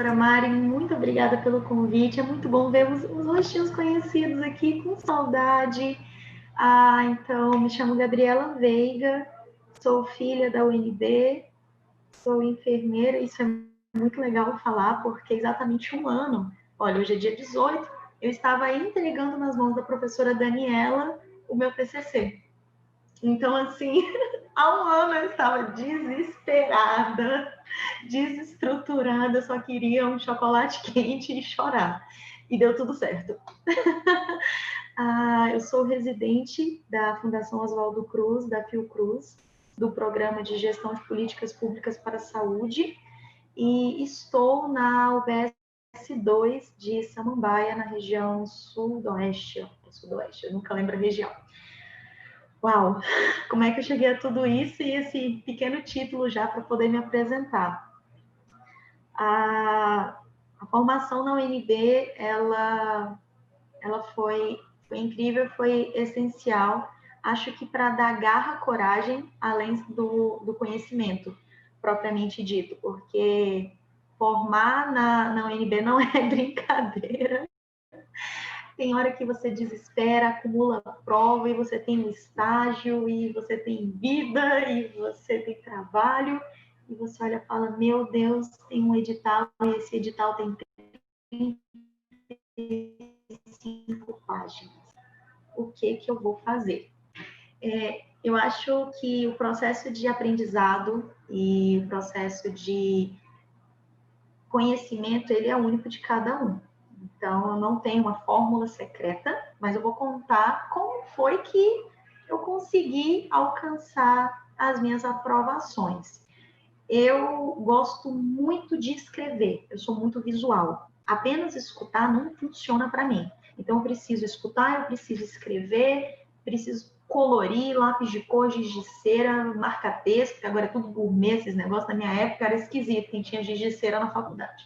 professora Mari, muito obrigada pelo convite. É muito bom ver os rostinhos conhecidos aqui, com saudade. Então, me chamo Gabriela Veiga, sou filha da UNB, sou enfermeira. Isso é muito legal falar, porque exatamente um ano, olha, hoje é dia 18, eu estava entregando nas mãos da professora Daniela o meu TCC. Então, assim, há um ano eu estava desesperada, desestruturada, só queria um chocolate quente e chorar. E deu tudo certo. Eu sou residente da Fundação Oswaldo Cruz, da Fiocruz, do Programa de Gestão de Políticas Públicas para a Saúde, e estou na UBS 2 de Samambaia, na região sudoeste, eu nunca lembro a região. Uau, como é que eu cheguei a tudo isso e esse pequeno título já para poder me apresentar? A formação na UNB, ela foi incrível, foi essencial, acho que para dar garra, coragem, além do conhecimento propriamente dito, porque formar na UNB não é brincadeira. Tem hora que você desespera, acumula prova, e você tem um estágio, e você tem vida, e você tem trabalho, e você olha e fala, meu Deus, tem um edital, e esse edital tem 35 páginas. O que eu vou fazer? Eu acho que o processo de aprendizado e o processo de conhecimento, ele é único de cada um. Então, eu não tenho uma fórmula secreta, mas eu vou contar como foi que eu consegui alcançar as minhas aprovações. Eu gosto muito de escrever, eu sou muito visual. Apenas escutar não funciona para mim. Então, eu preciso escutar, eu preciso escrever, preciso colorir, lápis de cor, giz de cera, marca-texto, porque agora é tudo gourmet, esses negócios. Na minha época era esquisito, quem tinha giz de cera na faculdade.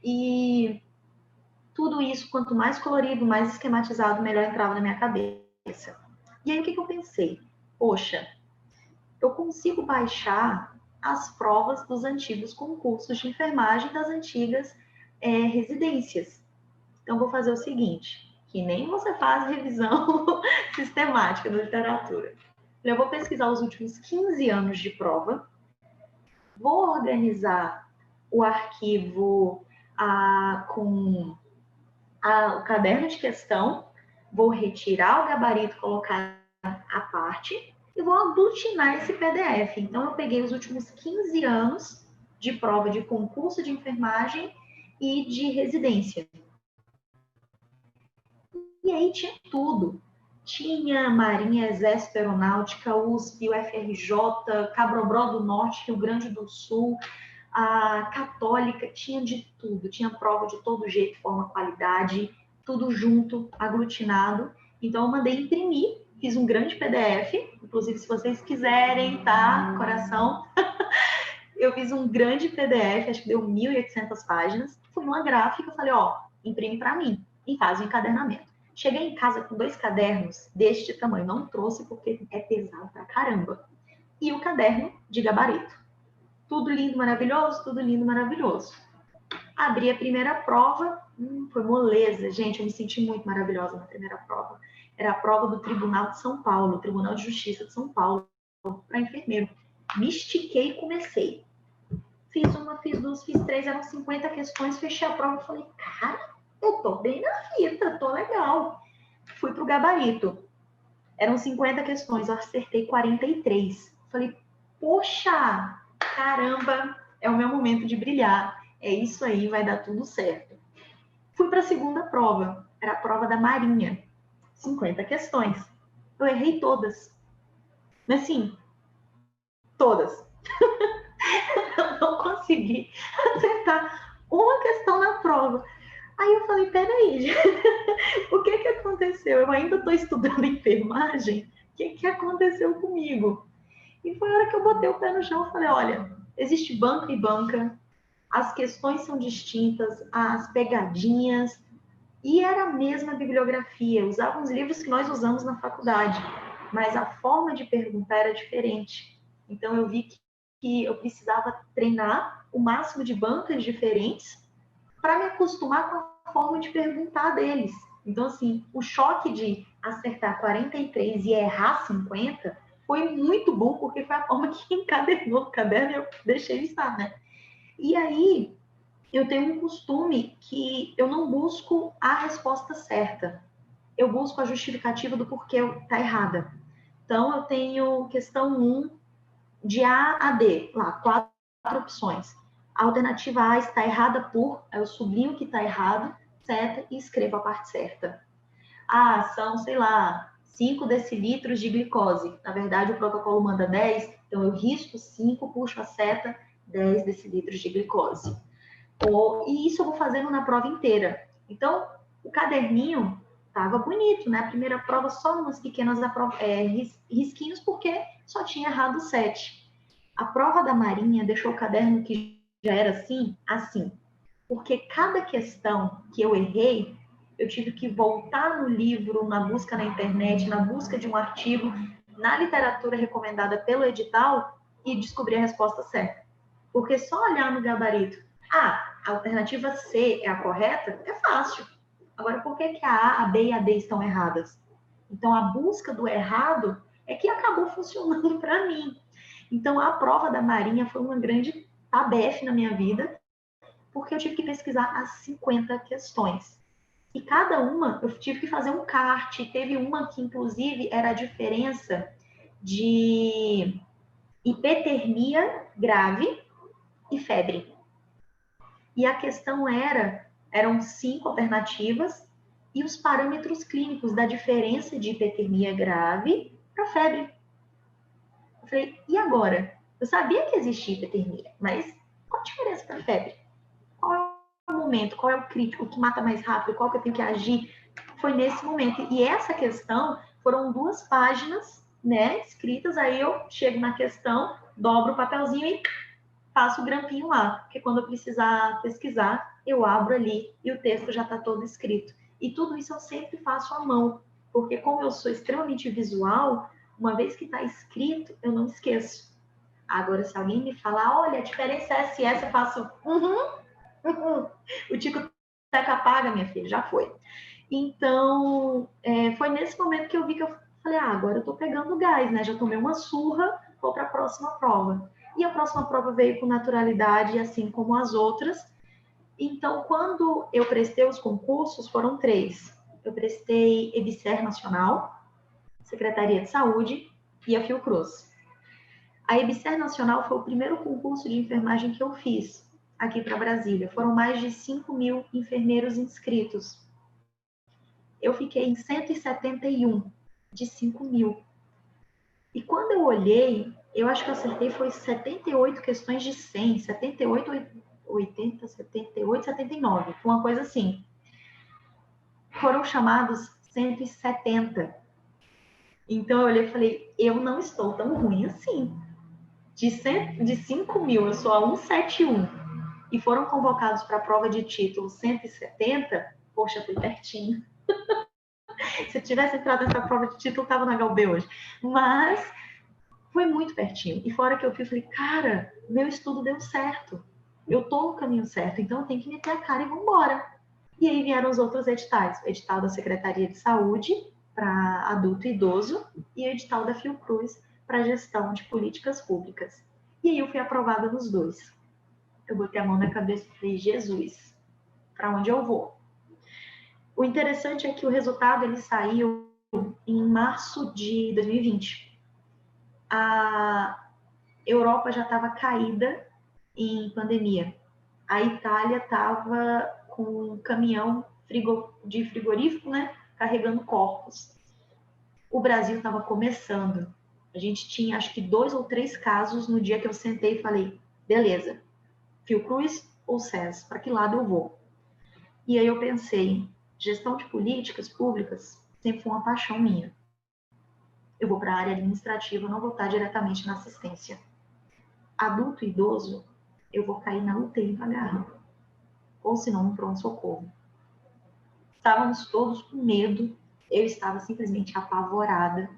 E tudo isso, quanto mais colorido, mais esquematizado, melhor entrava na minha cabeça. E aí, o que eu pensei? Poxa, eu consigo baixar as provas dos antigos concursos de enfermagem das antigas residências. Então, vou fazer o seguinte, que nem você faz revisão sistemática da literatura. Eu vou pesquisar os últimos 15 anos de prova, vou organizar o arquivo com o caderno de questão, vou retirar o gabarito, colocar à parte e vou aglutinar esse PDF. Então, eu peguei os últimos 15 anos de prova de concurso de enfermagem e de residência. E aí tinha tudo. Tinha Marinha, Exército, Aeronáutica, USP, UFRJ, Cabrobró do Norte, Rio Grande do Sul, a Católica, tinha de tudo. Tinha prova de todo jeito, forma, qualidade, tudo junto, aglutinado. Então, eu mandei imprimir, fiz um grande PDF, inclusive se vocês quiserem, tá? Coração. Eu fiz um grande PDF, acho que deu 1.800 páginas. Fui numa gráfica, falei, imprime para mim, e faz o encadernamento. Cheguei em casa com 2 cadernos deste tamanho, não trouxe porque é pesado pra caramba. E o caderno de gabarito. Tudo lindo, maravilhoso, tudo lindo, maravilhoso. Abri a primeira prova, foi moleza. Gente, eu me senti muito maravilhosa na primeira prova. Era a prova do Tribunal de São Paulo, Tribunal de Justiça de São Paulo, para enfermeiro. Me estiquei e comecei. Fiz uma, fiz duas, fiz três, eram 50 questões, fechei a prova e falei, cara, eu tô bem na fita, tô legal. Fui pro gabarito. Eram 50 questões, eu acertei 43. Falei, poxa, caramba, é o meu momento de brilhar. É isso aí, vai dar tudo certo. Fui para a segunda prova, era a prova da Marinha. 50 questões. Eu errei todas. Mas sim, todas. Eu não consegui acertar uma questão na prova. Aí eu falei, peraí, o que aconteceu? Eu ainda estou estudando enfermagem? O que aconteceu comigo? E foi a hora que eu botei o pé no chão e falei, olha, existe banca e banca, as questões são distintas, as pegadinhas, e era a mesma bibliografia, usavam os livros que nós usamos na faculdade, mas a forma de perguntar era diferente. Então eu vi que eu precisava treinar o máximo de bancas diferentes para me acostumar com a forma de perguntar deles. Então, assim, o choque de acertar 43 e errar 50 foi muito bom, porque foi a forma que encadernou no caderno e eu deixei estar, né? E aí, eu tenho um costume que eu não busco a resposta certa. Eu busco a justificativa do porquê está errada. Então, eu tenho questão 1, de A a D, lá, 4 opções. A alternativa A está errada por, eu sublinho que está errado, certo? E escrevo a parte certa. Ah, são, sei lá, 5 decilitros de glicose. Na verdade, o protocolo manda 10, então eu risco 5, puxo a seta, 10 decilitros de glicose. E isso eu vou fazendo na prova inteira. Então, o caderninho estava bonito, né? A primeira prova só umas pequenas risquinhos, porque só tinha errado 7. A prova da Marinha deixou o caderno que já era assim, porque cada questão que eu errei, eu tive que voltar no livro, na busca na internet, na busca de um artigo, na literatura recomendada pelo edital e descobrir a resposta certa. Porque só olhar no gabarito, a alternativa C é a correta, é fácil. Agora, por que a A, a B e a D estão erradas? Então, a busca do errado é que acabou funcionando para mim. Então, a prova da Marinha foi uma grande tabefe na minha vida, porque eu tive que pesquisar as 50 questões. E cada uma eu tive que fazer um kart. Teve uma que, inclusive, era a diferença de hipertermia grave e febre. E a questão eram 5 alternativas e os parâmetros clínicos da diferença de hipertermia grave para febre. Eu falei, e agora? Eu sabia que existia hipertermia, mas qual a diferença para febre? Qual é o momento? Qual é o crítico? O que mata mais rápido? Qual que eu tenho que agir? Foi nesse momento. E essa questão foram 2 páginas, né, escritas. Aí eu chego na questão, dobro o papelzinho e faço o grampinho lá. Porque quando eu precisar pesquisar, eu abro ali e o texto já está todo escrito. E tudo isso eu sempre faço à mão. Porque como eu sou extremamente visual, uma vez que está escrito, eu não esqueço. Agora, se alguém me falar, olha, a diferença é essa, eu faço, o tico-teco apaga, minha filha, já foi. Então, foi nesse momento que eu vi que eu falei, agora eu tô pegando gás, né? Já tomei uma surra, vou para a próxima prova. E a próxima prova veio com naturalidade, assim como as outras. Então, quando eu prestei os concursos, foram 3. Eu prestei EBSER Nacional, Secretaria de Saúde e a Fiocruz. A EBSER Nacional foi o primeiro concurso de enfermagem que eu fiz aqui para Brasília. Foram mais de 5.000 enfermeiros inscritos. Eu fiquei em 171 de 5.000. E quando eu olhei, eu acho que eu acertei foi 78 questões de 100, 78, 80, 78, 79, uma coisa assim. Foram chamados 170. Então eu olhei e falei, eu não estou tão ruim assim. De 5.000, eu sou a 171. E foram convocados para a prova de título 170, poxa, fui pertinho. Se eu tivesse entrado nessa prova de título, estava na HUB hoje. Mas foi muito pertinho. E fora que eu falei, cara, meu estudo deu certo. Eu tô no caminho certo, então eu tenho que meter a cara e vamos embora. E aí vieram os outros editais. O edital da Secretaria de Saúde para adulto e idoso e o edital da Fiocruz para gestão de políticas públicas. E aí eu fui aprovada nos 2. Eu botei a mão na cabeça e falei, Jesus, para onde eu vou? O interessante é que o resultado ele saiu em março de 2020. A Europa já estava caída em pandemia. A Itália estava com um caminhão de frigorífico, né, carregando corpos. O Brasil estava começando. A gente tinha, acho que 2 ou 3 casos no dia que eu sentei e falei, beleza, Fiocruz ou SES, para que lado eu vou? E aí eu pensei, gestão de políticas públicas sempre foi uma paixão minha. Eu vou para a área administrativa, não vou estar diretamente na assistência. Adulto e idoso, eu vou cair na UTI pagada, ou se não, no pronto-socorro. Estávamos todos com medo, eu estava simplesmente apavorada.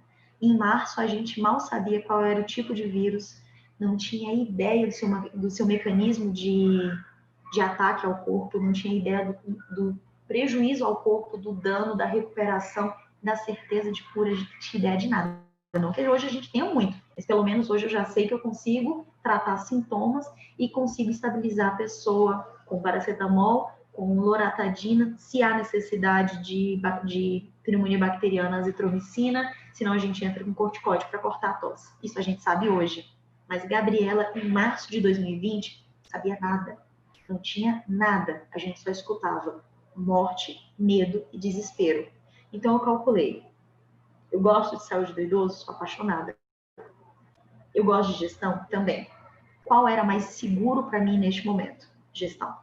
Em março, a gente mal sabia qual era o tipo de vírus, não tinha ideia do seu mecanismo de de ataque ao corpo, eu não tinha ideia do prejuízo ao corpo, do dano, da recuperação, da certeza de cura, de ideia de nada. Não que hoje a gente tenha muito, mas pelo menos hoje eu já sei que eu consigo tratar sintomas e consigo estabilizar a pessoa com paracetamol, com loratadina, se há necessidade de pneumonia bacteriana, azitromicina, senão a gente entra com corticóide para cortar a tosse. Isso a gente sabe hoje. Mas Gabriela, em março de 2020, não sabia nada. Não tinha nada. A gente só escutava morte, medo e desespero. Então eu calculei. Eu gosto de saúde do idoso, sou apaixonada. Eu gosto de gestão também. Qual era mais seguro para mim neste momento? Gestão.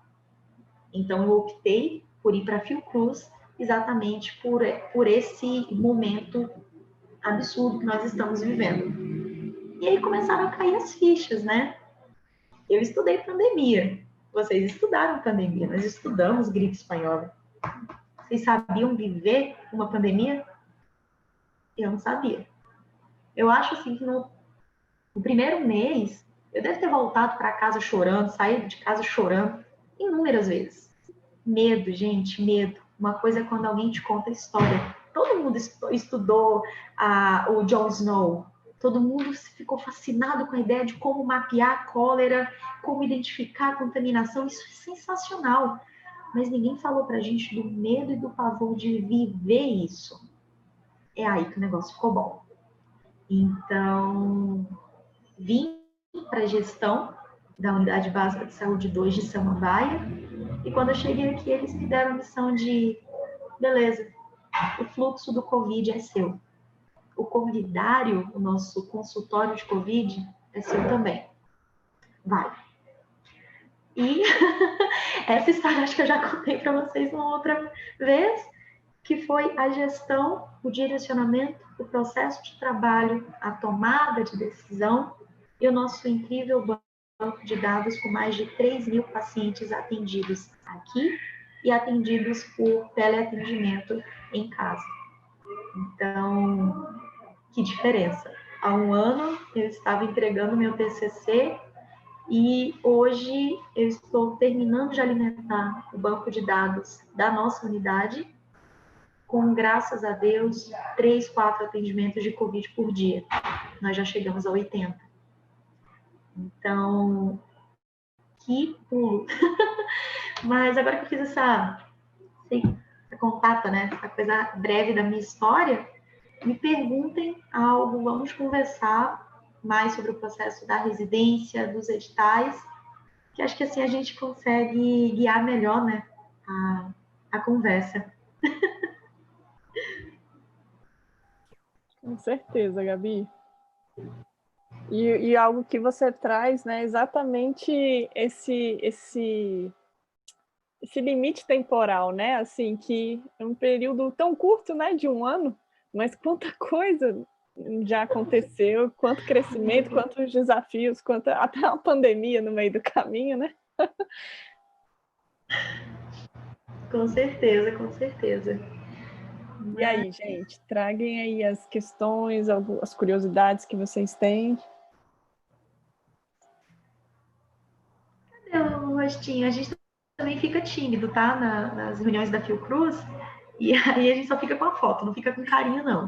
Então eu optei por ir para a Fiocruz exatamente por esse momento absurdo que nós estamos vivendo. E aí começaram a cair as fichas, né? Eu estudei pandemia. Vocês estudaram pandemia. Nós estudamos gripe espanhola. Vocês sabiam viver uma pandemia? Eu não sabia. Eu acho assim que no primeiro mês eu devo ter voltado para casa chorando, saído de casa chorando inúmeras vezes. Medo, gente, medo. Uma coisa é quando alguém te conta a história. Todo mundo estudou o Jon Snow. Todo mundo ficou fascinado com a ideia de como mapear a cólera, como identificar a contaminação. Isso é sensacional. Mas ninguém falou pra gente do medo e do pavor de viver isso. É aí que o negócio ficou bom. Então, vim para a gestão da Unidade Básica de Saúde 2 de Samambaia. E quando eu cheguei aqui, eles me deram a missão de, beleza, o fluxo do Covid é seu. O Covidário, o nosso consultório de Covid, é seu também. Vai. E essa história acho que eu já contei para vocês uma outra vez, que foi a gestão, o direcionamento, o processo de trabalho, a tomada de decisão e o nosso incrível banco de dados com mais de 3.000 pacientes atendidos aqui e atendidos por teleatendimento em casa. Então, que diferença. Há um ano eu estava entregando meu TCC e hoje eu estou terminando de alimentar o banco de dados da nossa unidade com, graças a Deus, 3, 4 atendimentos de Covid por dia. Nós já chegamos a 80. Então, que pulo. Mas agora que eu fiz essa contata, né, essa coisa breve da minha história, me perguntem algo, vamos conversar mais sobre o processo da residência, dos editais, que acho que assim a gente consegue guiar melhor, né, a conversa. Com certeza, Gabi. E algo que você traz, né, exatamente esse limite temporal, né, assim, que é um período tão curto, né, de um ano, mas quanta coisa já aconteceu, quanto crescimento, quantos desafios, até uma pandemia no meio do caminho, né? Com certeza, com certeza. E aí, gente, traguem aí as questões, as curiosidades que vocês têm. Cadê o rostinho? A gente também fica tímido, tá? Nas reuniões da Fiocruz, e aí a gente só fica com a foto, não fica com carinho, não.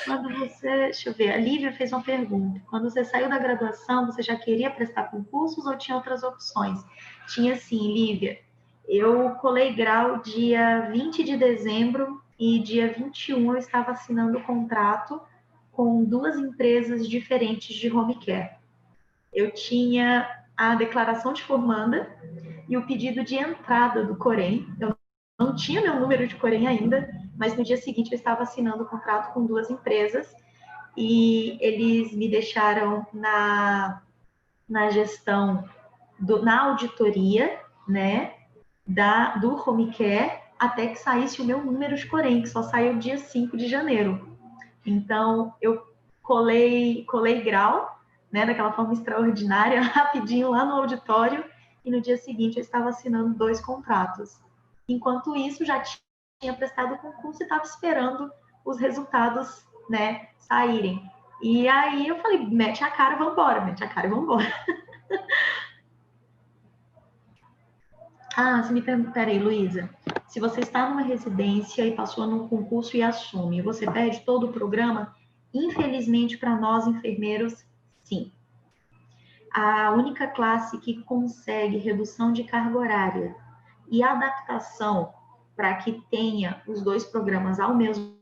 Quando você, deixa eu ver, a Lívia fez uma pergunta. Quando você saiu da graduação, você já queria prestar concursos ou tinha outras opções? Tinha sim, Lívia. Eu colei grau dia 20 de dezembro e dia 21 eu estava assinando o contrato com 2 empresas diferentes de home care. Eu tinha a declaração de formanda e o pedido de entrada do Corém. Eu não tinha meu número de Corém ainda, mas no dia seguinte eu estava assinando o contrato com 2 empresas e eles me deixaram na gestão, na auditoria, né, do home care, até que saísse o meu número de Corém, que só saiu dia 5 de janeiro. Então, eu colei grau, né, daquela forma extraordinária, rapidinho lá no auditório, e no dia seguinte eu estava assinando 2 contratos. Enquanto isso, já tinha prestado o concurso e estava esperando os resultados, né, saírem. E aí eu falei, mete a cara, vambora, mete a cara e vambora. Ah, você me pergunta, peraí, Luísa, se você está numa residência e passou num concurso e assume, você perde todo o programa? Infelizmente, para nós enfermeiros, sim. A única classe que consegue redução de carga horária e adaptação para que tenha os dois programas ao mesmo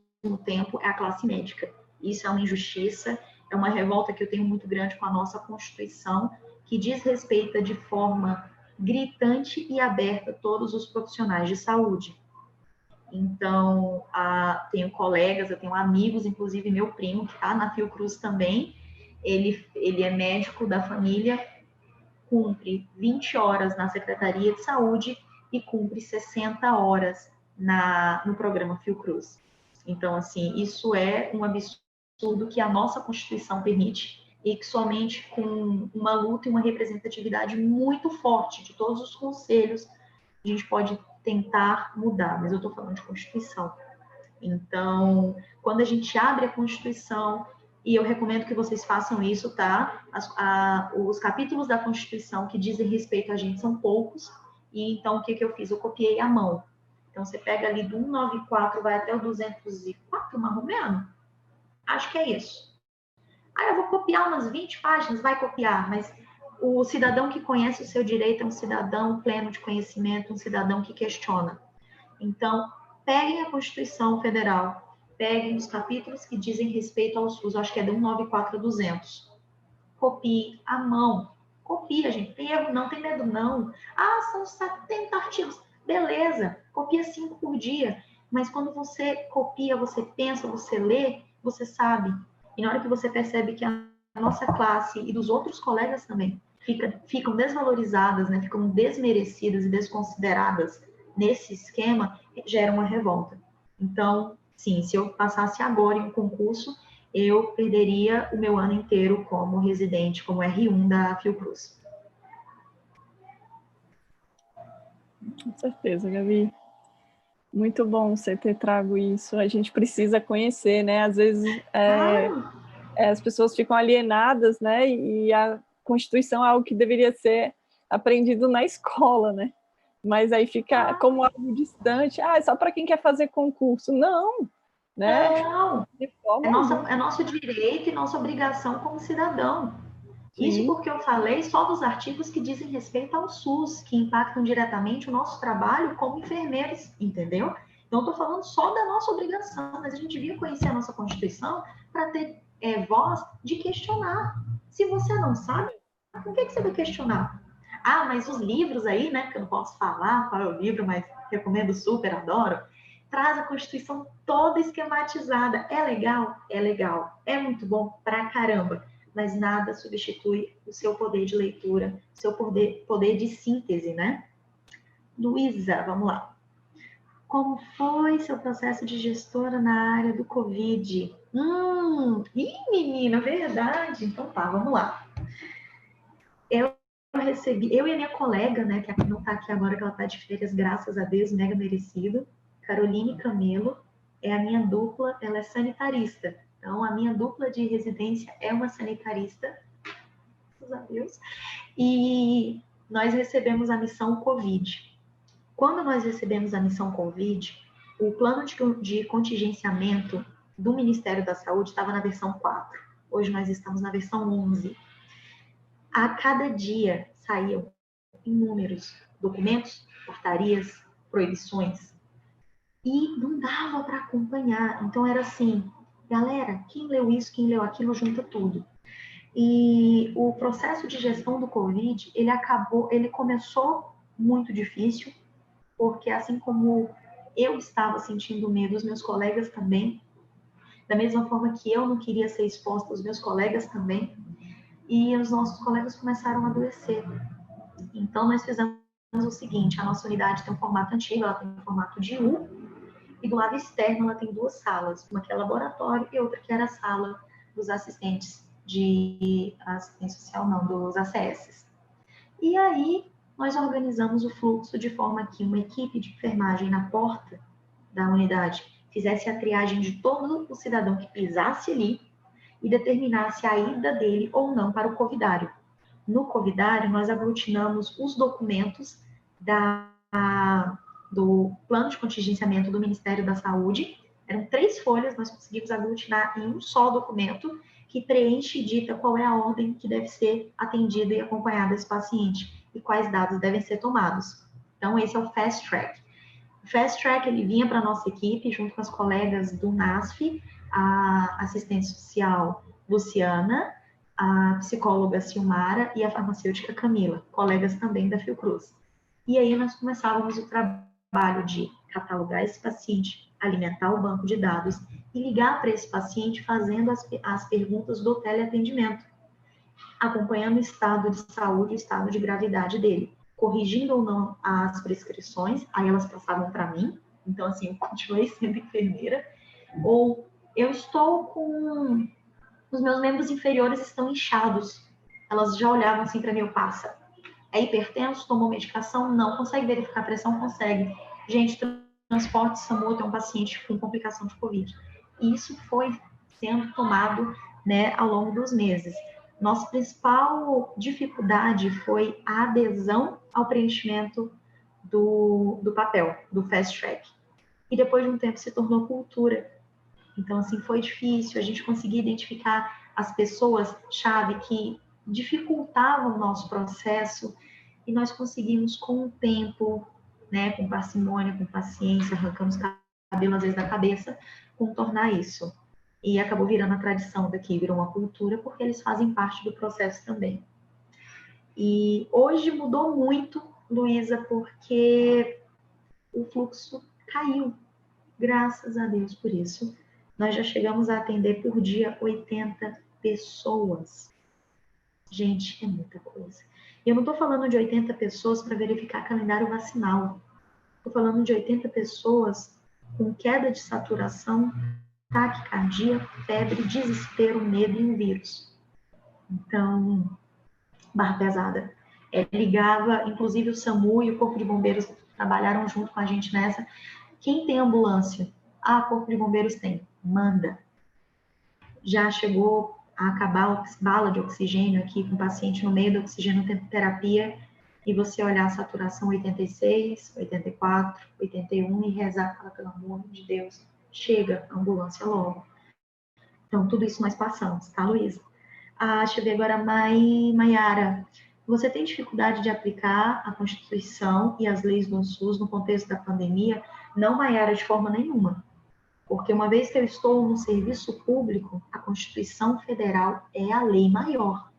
tempo é a classe médica. Isso é uma injustiça, é uma revolta que eu tenho muito grande com a nossa Constituição, que desrespeita de forma gritante e aberta todos os profissionais de saúde. Então, tenho colegas, eu tenho amigos, inclusive meu primo, que está na Fiocruz também, ele é médico da família, cumpre 20 horas na Secretaria de Saúde e cumpre 60 horas no programa Fiocruz. Então, assim, isso é um absurdo que a nossa Constituição permite e que somente com uma luta e uma representatividade muito forte de todos os conselhos a gente pode tentar mudar, mas eu estou falando de Constituição. Então, quando a gente abre a Constituição, e eu recomendo que vocês façam isso, tá? Os capítulos da Constituição que dizem respeito a gente são poucos, e então o que eu fiz? Eu copiei à mão. Então, você pega ali do 194, vai até o 204, mais ou menos. Acho que é isso. Ah, eu vou copiar umas 20 páginas, vai copiar, mas o cidadão que conhece o seu direito é um cidadão pleno de conhecimento, um cidadão que questiona. Então, peguem a Constituição Federal, peguem os capítulos que dizem respeito ao SUS, acho que é do 194 a 200. Copie à mão. Copia, gente. Tem erro não, tem medo não. Ah, são 70 artigos. Beleza, copia 5 por dia. Mas quando você copia, você pensa, você lê, você sabe. E na hora que você percebe que a nossa classe e dos outros colegas também ficam desvalorizadas, né? Ficam desmerecidas e desconsideradas nesse esquema, gera uma revolta. Então, sim, se eu passasse agora em um concurso, eu perderia o meu ano inteiro como residente, como R1 da Fiocruz. Com certeza, Gabi. Muito bom você ter trago isso. A gente precisa conhecer, né? Às vezes as pessoas ficam alienadas, né? E a Constituição é algo que deveria ser aprendido na escola, né? Mas aí fica como algo distante. Ah, é só para quem quer fazer concurso. Não, né? Não, é nosso direito e nossa obrigação como cidadão. Sim. Isso porque eu falei só dos artigos que dizem respeito ao SUS, que impactam diretamente o nosso trabalho como enfermeiros, entendeu? Então, eu estou falando só da nossa obrigação, mas a gente devia conhecer a nossa Constituição para ter voz de questionar. Se você não sabe, por que você vai questionar? Ah, mas os livros aí, né, que eu não posso falar qual é o livro, mas recomendo super, adoro, traz a Constituição toda esquematizada. É legal? É legal. É muito bom pra caramba. Mas nada substitui o seu poder de leitura, seu poder de síntese, né? Luísa, vamos lá. Como foi seu processo de gestora na área do Covid? Menina, verdade. Então tá, vamos lá. Eu e a minha colega, né, que não tá aqui agora, que ela tá de férias, graças a Deus, mega merecido, Caroline Camelo, é a minha dupla, ela é sanitarista. Então, a minha dupla de residência é uma sanitarista, graças a Deus, e nós recebemos a missão Covid. Quando nós recebemos a missão Covid, o plano de contingenciamento do Ministério da Saúde estava na versão 4. Hoje nós estamos na versão 11. A cada dia saíam inúmeros documentos, portarias, proibições, e não dava para acompanhar. Então era assim, galera, quem leu isso, quem leu aquilo, junta tudo. E o processo de gestão do Covid, ele começou muito difícil, porque assim como eu estava sentindo medo, os meus colegas também, da mesma forma que eu não queria ser exposta, os meus colegas também, e os nossos colegas começaram a adoecer. Então, nós fizemos o seguinte, a nossa unidade tem um formato antigo, ela tem um formato de U, e do lado externo ela tem 2 salas, uma que é laboratório e outra que era a sala dos assistentes de assistência social, não, dos ACS. E aí, nós organizamos o fluxo de forma que uma equipe de enfermagem na porta da unidade fizesse a triagem de todo o cidadão que pisasse ali e determinasse a ida dele ou não para o covidário. No covidário, nós aglutinamos os documentos da do plano de contingenciamento do Ministério da Saúde. Eram 3 folhas, nós conseguimos aglutinar em um só documento que preenche e dita qual é a ordem que deve ser atendida e acompanhada esse paciente e quais dados devem ser tomados. Então, esse é o Fast Track. O Fast Track, ele vinha para a nossa equipe, junto com as colegas do NASF, a assistente social Luciana, a psicóloga Silmara e a farmacêutica Camila, colegas também da Fiocruz. E aí nós começávamos o trabalho de catalogar esse paciente, alimentar o banco de dados e ligar para esse paciente fazendo as perguntas do teleatendimento, acompanhando o estado de saúde, o estado de gravidade dele, corrigindo ou não as prescrições, aí elas passavam para mim, então assim, eu continuei sendo enfermeira, ou eu estou com... os meus membros inferiores estão inchados, elas já olhavam assim para mim, passa. É hipertenso, tomou medicação? Não. Consegue verificar a pressão? Consegue. Gente, transporte SAMU tem um paciente com complicação de Covid. E isso foi sendo tomado, né, ao longo dos meses. Nossa principal dificuldade foi a adesão ao preenchimento do papel, do Fast Track. E depois de um tempo se tornou cultura. Então, assim, foi difícil a gente conseguir identificar as pessoas-chave que dificultavam o nosso processo e nós conseguimos, com o tempo, né, com parcimônia, com paciência, arrancamos cabelo às vezes da cabeça, contornar isso. E acabou virando a tradição daqui, virou uma cultura, porque eles fazem parte do processo também. E hoje mudou muito, Luísa, porque o fluxo caiu, graças a Deus por isso. Nós já chegamos a atender por dia 80 pessoas. Gente, é muita coisa. E eu não estou falando de 80 pessoas para verificar calendário vacinal. Estou falando de 80 pessoas com queda de saturação, taquicardia, febre, desespero, medo e um vírus. Então, barra pesada. Ligava, inclusive o SAMU e o Corpo de Bombeiros trabalharam junto com a gente nessa. Quem tem ambulância? Corpo de Bombeiros tem. Manda. Já chegou a acabar a bala de oxigênio aqui com o paciente no meio da oxigenoterapia e você olhar a saturação 86, 84, 81 e rezar, fala, pelo amor de Deus, chega a ambulância logo. Então, tudo isso nós passamos, tá, Luísa? Deixa eu ver agora, Maiara. Você tem dificuldade de aplicar a Constituição e as leis do SUS no contexto da pandemia? Não, Maiara, de forma nenhuma. Porque uma vez que eu estou no serviço público, a Constituição Federal é a lei maior.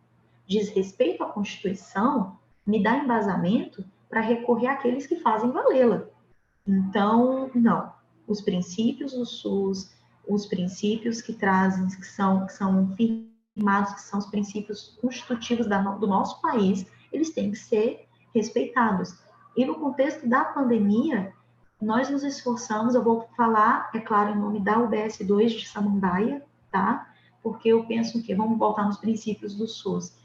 Diz respeito à Constituição, me dá embasamento para recorrer àqueles que fazem valê-la. Então, não. Os princípios do SUS, os princípios que trazem, que são firmados, que são os princípios constitutivos do nosso país, eles têm que ser respeitados. E no contexto da pandemia, nós nos esforçamos, eu vou falar, é claro, em nome da UBS 2 de Samambaia, tá? Porque eu penso que vamos voltar nos princípios do SUS.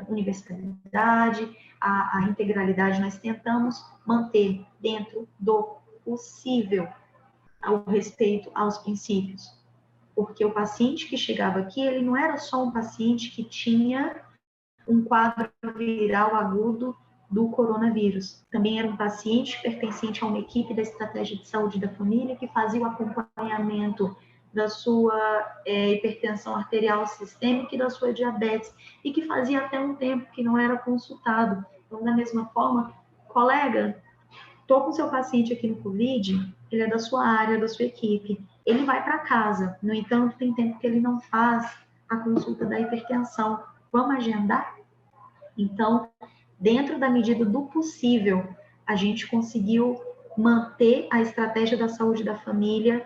Universalidade, a integralidade, nós tentamos manter dentro do possível ao respeito aos princípios. Porque o paciente que chegava aqui, ele não era só um paciente que tinha um quadro viral agudo do coronavírus. Também era um paciente pertencente a uma equipe da estratégia de saúde da família que fazia o acompanhamento da sua hipertensão arterial sistêmica e da sua diabetes, e que fazia até um tempo que não era consultado. Então, da mesma forma, colega, estou com seu paciente aqui no Covid, ele é da sua área, da sua equipe, ele vai para casa, no entanto, tem tempo que ele não faz a consulta da hipertensão. Vamos agendar? Então, dentro da medida do possível, a gente conseguiu manter a estratégia da saúde da família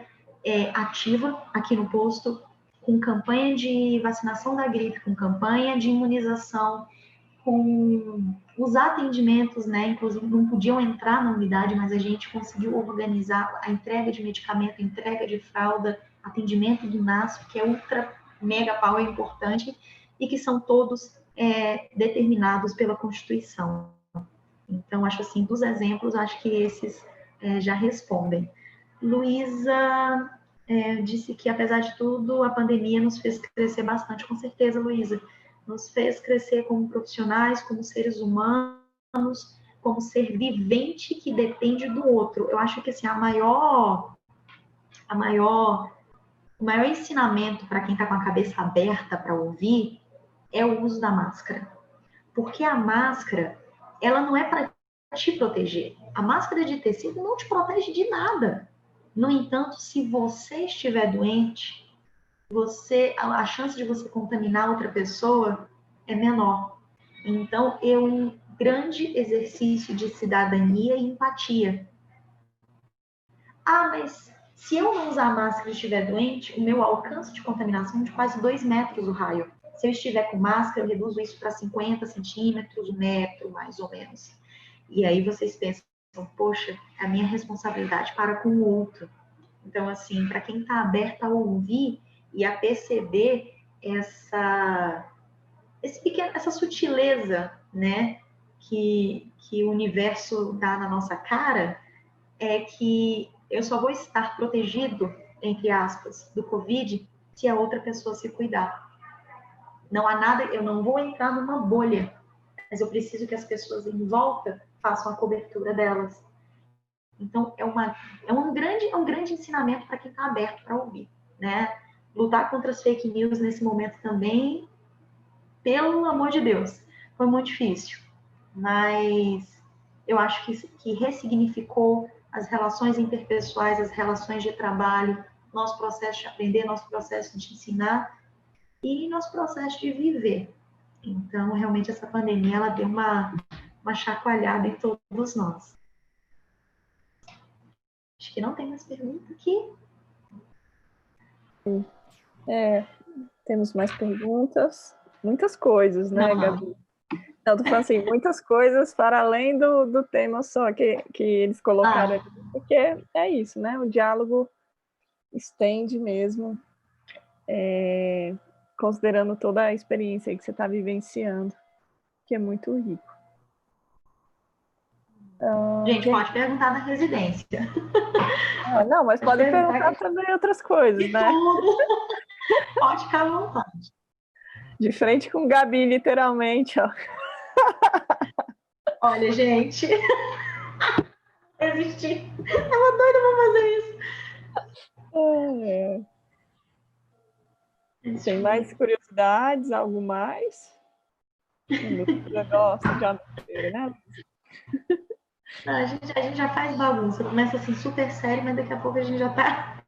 ativa aqui no posto, com campanha de vacinação da gripe, com campanha de imunização, com os atendimentos, né? Inclusive, não podiam entrar na unidade, mas a gente conseguiu organizar a entrega de medicamento, entrega de fralda, atendimento do NASF, que é ultra mega power importante, e que são todos determinados pela Constituição. Então, acho assim, dos exemplos, acho que esses já respondem. Luísa disse que, apesar de tudo, a pandemia nos fez crescer bastante. Com certeza, Luísa. Nos fez crescer como profissionais, como seres humanos, como ser vivente que depende do outro. Eu acho que assim, o maior ensinamento para quem está com a cabeça aberta para ouvir é o uso da máscara. Porque a máscara, ela não é para te proteger. A máscara de tecido não te protege de nada. No entanto, se você estiver doente, a chance de você contaminar outra pessoa é menor. Então, é um grande exercício de cidadania e empatia. Ah, mas se eu não usar máscara e estiver doente, o meu alcance de contaminação é de quase 2 metros o raio. Se eu estiver com máscara, eu reduzo isso para 50 centímetros, 1 metro, mais ou menos. E aí vocês pensam, poxa, a minha responsabilidade para com o outro. Então, assim, para quem está aberto a ouvir e a perceber essa sutileza, né, que o universo dá na nossa cara, é que eu só vou estar protegido, entre aspas, do Covid se a outra pessoa se cuidar. Não há nada, eu não vou entrar numa bolha, mas eu preciso que as pessoas em volta façam a cobertura delas. Então, é um grande ensinamento para quem está aberto para ouvir, né? Lutar contra as fake news nesse momento também, pelo amor de Deus, foi muito difícil. Mas eu acho que ressignificou as relações interpessoais, as relações de trabalho, nosso processo de aprender, nosso processo de ensinar e nosso processo de viver. Então, realmente, essa pandemia, ela deu uma chacoalhada em todos nós. Acho que não tem mais pergunta aqui. Temos mais perguntas. Muitas coisas, né, Gabi? Não, tô falando assim, muitas coisas para além do tema só que eles colocaram aqui, porque é isso, né? O diálogo estende mesmo, considerando toda a experiência que você está vivenciando, que é muito rico. Gente, pode perguntar na residência. Não, mas pode perguntar também outras coisas, né? Tudo. Pode ficar à vontade. De frente com Gabi, literalmente, ó. Olha, gente, existi. Tava doida pra fazer isso. Tem mais curiosidades? Algo mais? Você gosta de aventura, né? Não, a gente já faz bagunça. Começa assim super sério, mas daqui a pouco a gente já tá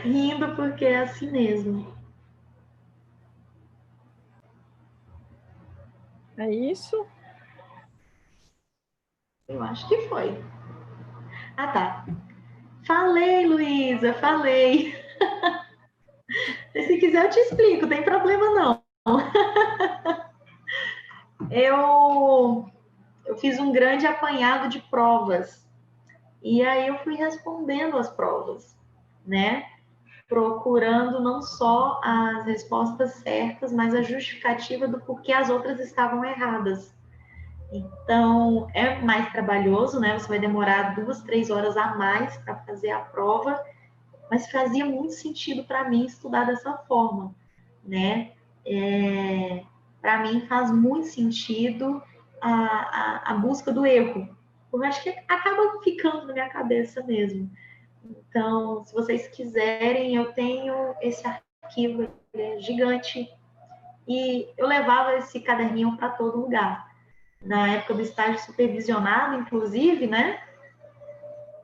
rindo porque é assim mesmo. É isso? Eu acho que foi. Ah, tá. Falei, Luísa, falei. Se quiser eu te explico, não tem problema não. Eu fiz um grande apanhado de provas. E aí eu fui respondendo as provas, né? Procurando não só as respostas certas, mas a justificativa do porquê as outras estavam erradas. Então, é mais trabalhoso, né? Você vai demorar 2, 3 horas a mais para fazer a prova, mas fazia muito sentido para mim estudar dessa forma, né? Para mim faz muito sentido a busca do erro. Eu acho que acaba ficando na minha cabeça mesmo. Então, se vocês quiserem, eu tenho esse arquivo, ele é gigante, e eu levava esse caderninho para todo lugar. Na época do estágio supervisionado, inclusive, né?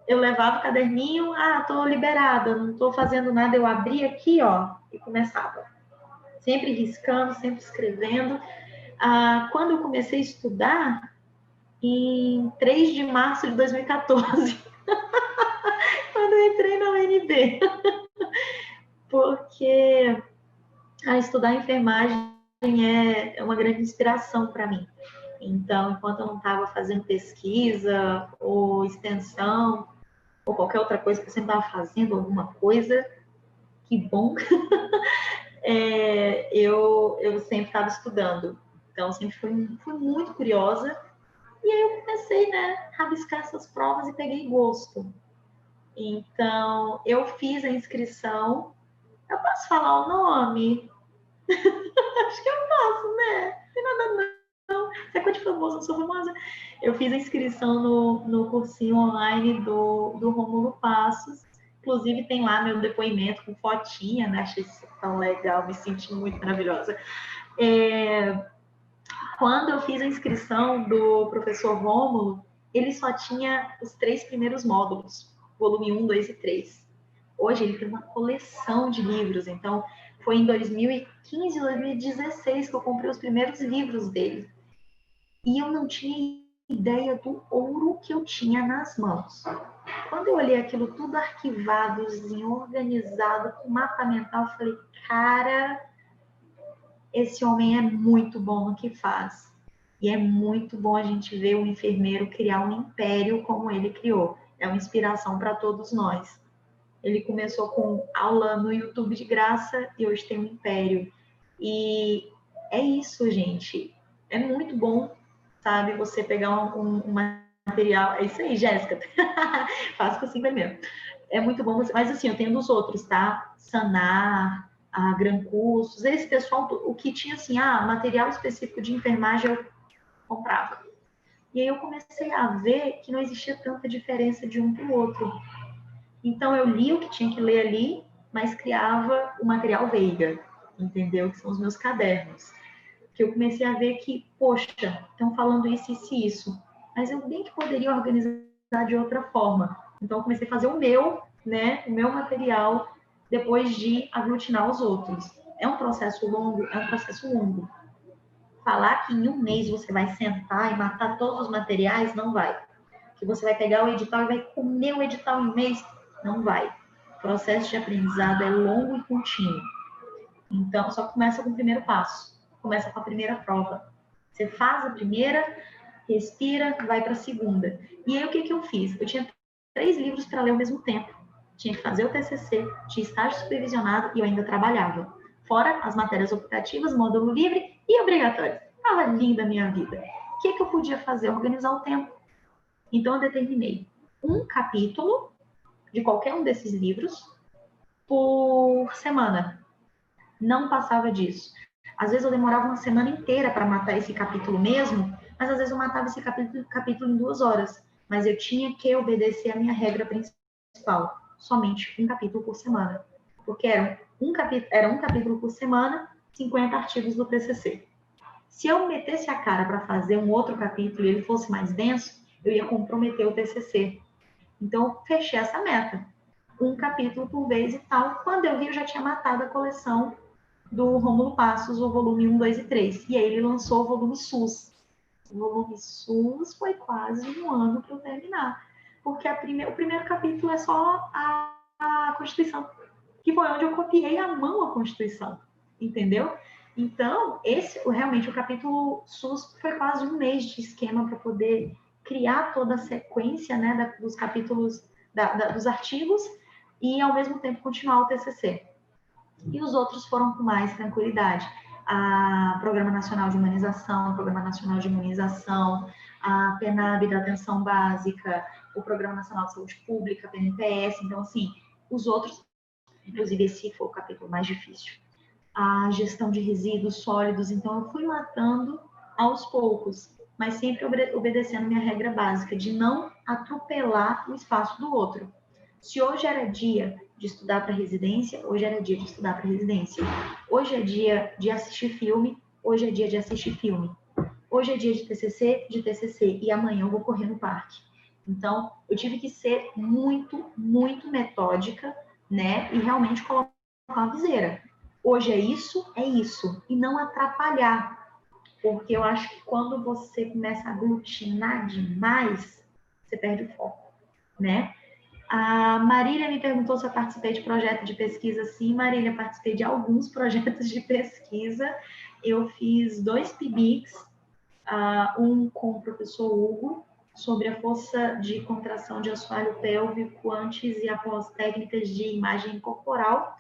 Eu levava o caderninho, tô liberada, não tô fazendo nada, eu abria aqui, ó, e começava. Sempre riscando, sempre escrevendo. Quando eu comecei a estudar, em 3 de março de 2014, quando eu entrei na UNB, porque estudar enfermagem é uma grande inspiração para mim. Então, enquanto eu não estava fazendo pesquisa ou extensão ou qualquer outra coisa que eu sempre estava fazendo, alguma coisa, que bom, eu sempre estava estudando. Então, sempre fui muito curiosa. E aí eu comecei, né, a rabiscar essas provas e peguei gosto. Então, eu fiz a inscrição. Eu posso falar o nome? Acho que eu posso, né? Não tem nada não. Se é coisa de famosa, não sou famosa. Eu fiz a inscrição no cursinho online do Rômulo Passos. Inclusive, tem lá meu depoimento com fotinha, né? Achei isso tão legal, me senti muito maravilhosa. Quando eu fiz a inscrição do professor Rômulo, ele só tinha os 3 primeiros módulos, volume 1, 2 e 3. Hoje ele tem uma coleção de livros, então foi em 2015, 2016 que eu comprei os primeiros livros dele. E eu não tinha ideia do ouro que eu tinha nas mãos. Quando eu olhei aquilo tudo arquivadozinho, organizado, com mapa mental, eu falei, cara, esse homem é muito bom no que faz. E é muito bom a gente ver um enfermeiro criar um império como ele criou. É uma inspiração para todos nós. Ele começou com aula no YouTube de graça e hoje tem um império. E é isso, gente. É muito bom, sabe, você pegar um material. É isso aí, Jéssica. Faz com assim mesmo. É muito bom você. Mas assim, eu tenho dos outros, tá? Sanar, a Gran Cursos, esse pessoal, o que tinha assim, material específico de enfermagem eu comprava. E aí eu comecei a ver que não existia tanta diferença de um para o outro. Então eu li o que tinha que ler ali, mas criava o material Veiga, entendeu? Que são os meus cadernos. Que eu comecei a ver que, poxa, estão falando isso, isso e isso. Mas eu bem que poderia organizar de outra forma. Então eu comecei a fazer o meu, né? O meu material, depois de aglutinar os outros. É um processo longo? É um processo longo. Falar que em um mês você vai sentar e matar todos os materiais, não vai. Que você vai pegar o edital e vai comer o edital em um mês, não vai. O processo de aprendizado é longo e contínuo. Então, só começa com o primeiro passo. Começa com a primeira prova. Você faz a primeira, respira, vai para a segunda. E aí, o que eu fiz? Eu tinha 3 livros para ler ao mesmo tempo. Tinha que fazer o TCC, tinha estágio supervisionado e eu ainda trabalhava. Fora as matérias optativas, módulo livre e obrigatório. Estava linda a minha vida. O que eu podia fazer? Organizar o tempo. Então, eu determinei um capítulo de qualquer um desses livros por semana. Não passava disso. Às vezes eu demorava uma semana inteira para matar esse capítulo mesmo, mas às vezes eu matava esse capítulo em 2 horas. Mas eu tinha que obedecer a minha regra principal, somente um capítulo por semana. Porque era um capítulo por semana, 50 artigos do TCC. Se eu metesse a cara para fazer um outro capítulo e ele fosse mais denso, eu ia comprometer o TCC. Então, eu fechei essa meta. Um capítulo por vez e tal. Quando eu vi, eu já tinha matado a coleção do Rômulo Passos, o volume 1, 2 e 3. E aí ele lançou o volume SUS. O volume SUS foi quase um ano para eu terminar. Porque o primeiro capítulo é só a Constituição. Que foi onde eu copiei à mão a Constituição. Entendeu? Então, realmente, o capítulo SUS foi quase um mês de esquema para poder criar toda a sequência, né, dos capítulos, dos artigos, e, ao mesmo tempo, continuar o TCC. E os outros foram com mais tranquilidade. A Programa Nacional de Humanização, o Programa Nacional de Imunização, a PNAB da Atenção Básica, o Programa Nacional de Saúde Pública, PNPS. Então, assim, os outros, inclusive esse foi o capítulo mais difícil. A gestão de resíduos sólidos. Então, eu fui matando aos poucos, mas sempre obedecendo minha regra básica de não atropelar o espaço do outro. Se hoje era dia de estudar para residência, hoje era dia de estudar para residência. Hoje é dia de assistir filme, hoje é dia de assistir filme. Hoje é dia de TCC, e amanhã eu vou correr no parque. Então, eu tive que ser muito, muito metódica, né? E realmente colocar uma viseira. Hoje é isso, e não atrapalhar. Porque eu acho que quando você começa a aglutinar demais, você perde o foco, né? A Marília me perguntou se eu participei de projeto de pesquisa. Sim, Marília, participei de alguns projetos de pesquisa. Eu fiz 2 PIBICs, um com o professor Hugo, sobre a força de contração de assoalho pélvico antes e após técnicas de imagem corporal,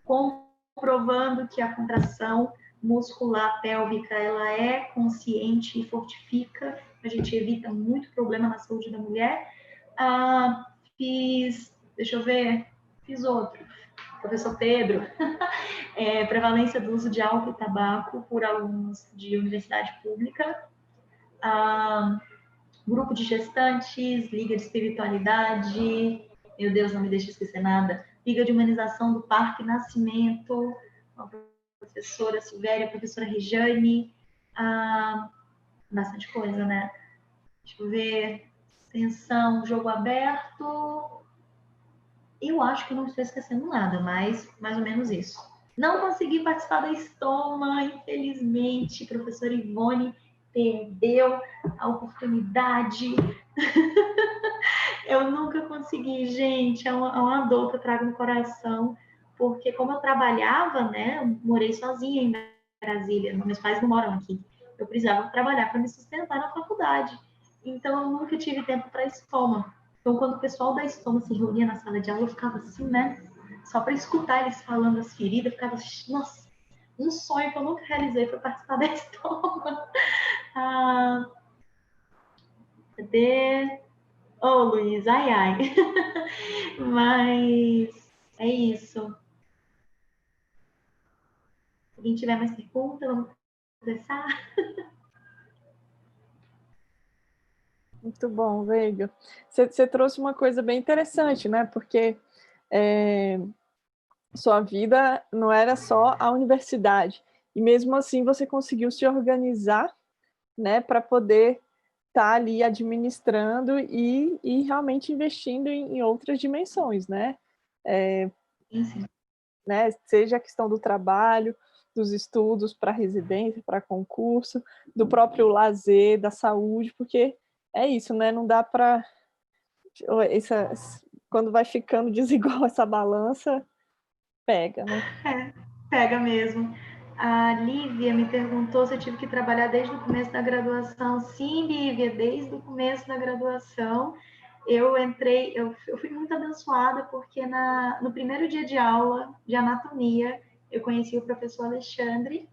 comprovando que a contração muscular pélvica ela é consciente e fortifica, a gente evita muito problema na saúde da mulher. Fiz outro, professor Pedro, prevalência do uso de álcool e tabaco por alunos de universidade pública. Grupo de gestantes, Liga de Espiritualidade, meu Deus, não me deixe esquecer nada, Liga de Humanização do Parque Nascimento, a professora Silvéria, a professora Rejane, bastante coisa, né? Deixa eu ver, extensão, jogo aberto, eu acho que não estou esquecendo nada, mas mais ou menos isso. Não consegui participar da Estoma, infelizmente, a professora Ivone perdeu a oportunidade. Eu nunca consegui, gente, é uma dor que eu trago no coração, porque como eu trabalhava, né, eu morei sozinha em Brasília, meus pais não moram aqui, eu precisava trabalhar para me sustentar na faculdade, então eu nunca tive tempo para Estoma. Então, quando o pessoal da Estoma se reunia na sala de aula, eu ficava assim, né, só para escutar eles falando as feridas, eu ficava, nossa, um sonho que eu nunca realizei foi participar da Estoma. Cadê? Ô, Luiz, ai, ai. Mas é isso. Se alguém tiver mais perguntas, vamos conversar. Muito bom, Veiga. Você trouxe uma coisa bem interessante, né? Porque sua vida não era só a universidade. E mesmo assim você conseguiu se organizar, né, para poder estar ali administrando e realmente investindo em outras dimensões, né? Sim. Né? Seja a questão do trabalho, dos estudos para residência, para concurso, do próprio lazer, da saúde, porque é isso, né? Não dá para quando vai ficando desigual essa balança, pega, né? Pega mesmo. A Lívia me perguntou se eu tive que trabalhar desde o começo da graduação. Sim, Lívia, desde o começo da graduação. Eu fui muito abençoada porque no primeiro dia de aula de anatomia eu conheci o professor Alexandre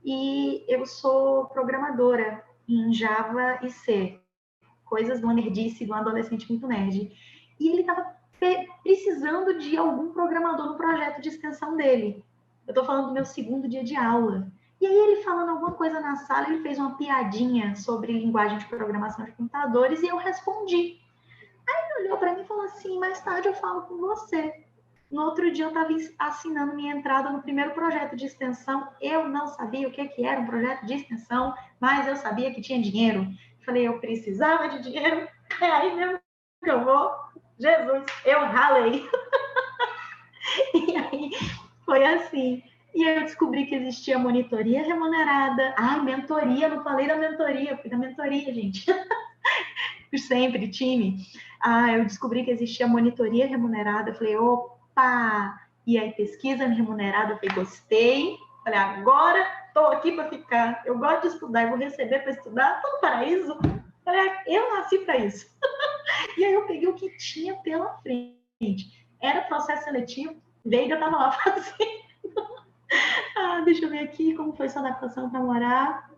e eu sou programadora em Java e C, coisas do nerdice, do adolescente muito nerd. E ele estava precisando de algum programador no projeto de extensão dele. Eu estou falando do meu segundo dia de aula. E aí ele falando alguma coisa na sala, ele fez uma piadinha sobre linguagem de programação de computadores e eu respondi. Aí ele olhou para mim e falou assim, mais tarde eu falo com você. No outro dia eu estava assinando minha entrada no primeiro projeto de extensão. Eu não sabia o que era um projeto de extensão, mas eu sabia que tinha dinheiro. Falei, eu precisava de dinheiro, é aí mesmo que eu vou. Jesus, eu ralei. E aí foi assim. E eu descobri que existia monitoria remunerada. Ai, mentoria, não falei da mentoria, fui da mentoria, gente. Sempre, time. Eu descobri que existia monitoria remunerada. Eu falei, opa! E aí, pesquisa remunerada, eu falei, gostei. Falei, agora estou aqui para ficar. Eu gosto de estudar, eu vou receber para estudar. Estou no paraíso. Falei, eu nasci para isso. E aí eu peguei o que tinha pela frente. Era processo seletivo, Veiga estava lá fazendo. Deixa eu ver aqui como foi sua adaptação para morar.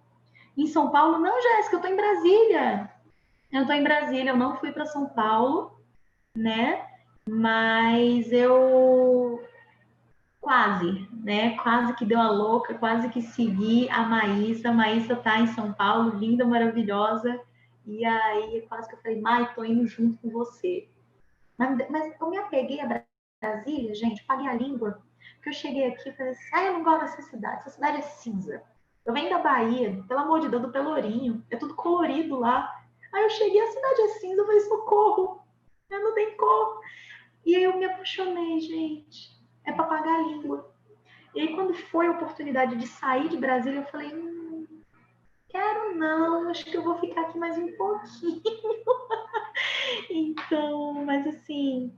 Em São Paulo? Não, Jéssica, eu estou em Brasília. Eu estou em Brasília, eu não fui para São Paulo, né? Mas eu quase, né? Quase que deu a louca, quase que segui a Maísa. A Maísa tá em São Paulo, linda, maravilhosa. E aí, quase que eu falei, Mai, tô indo junto com você. Mas eu me apeguei a Brasília, gente, paguei a língua. Porque eu cheguei aqui e falei assim, eu não gosto dessa cidade. Essa cidade é cinza. Eu venho da Bahia, pelo amor de Deus, do Pelourinho. É tudo colorido lá. Aí eu cheguei, a cidade é cinza, eu falei, socorro. Eu não tenho cor. E aí eu me apaixonei, gente. É para pagar a língua. E aí, quando foi a oportunidade de sair de Brasília, eu falei, quero não, acho que eu vou ficar aqui mais um pouquinho. Então, mas assim,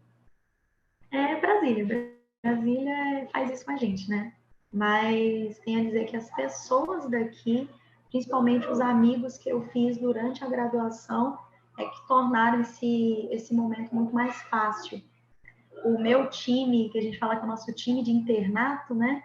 é Brasília. Brasília faz isso com a gente, né? Mas tenho a dizer que as pessoas daqui, principalmente os amigos que eu fiz durante a graduação, é que tornaram esse momento muito mais fácil. O meu time, que a gente fala que é o nosso time de internato, né?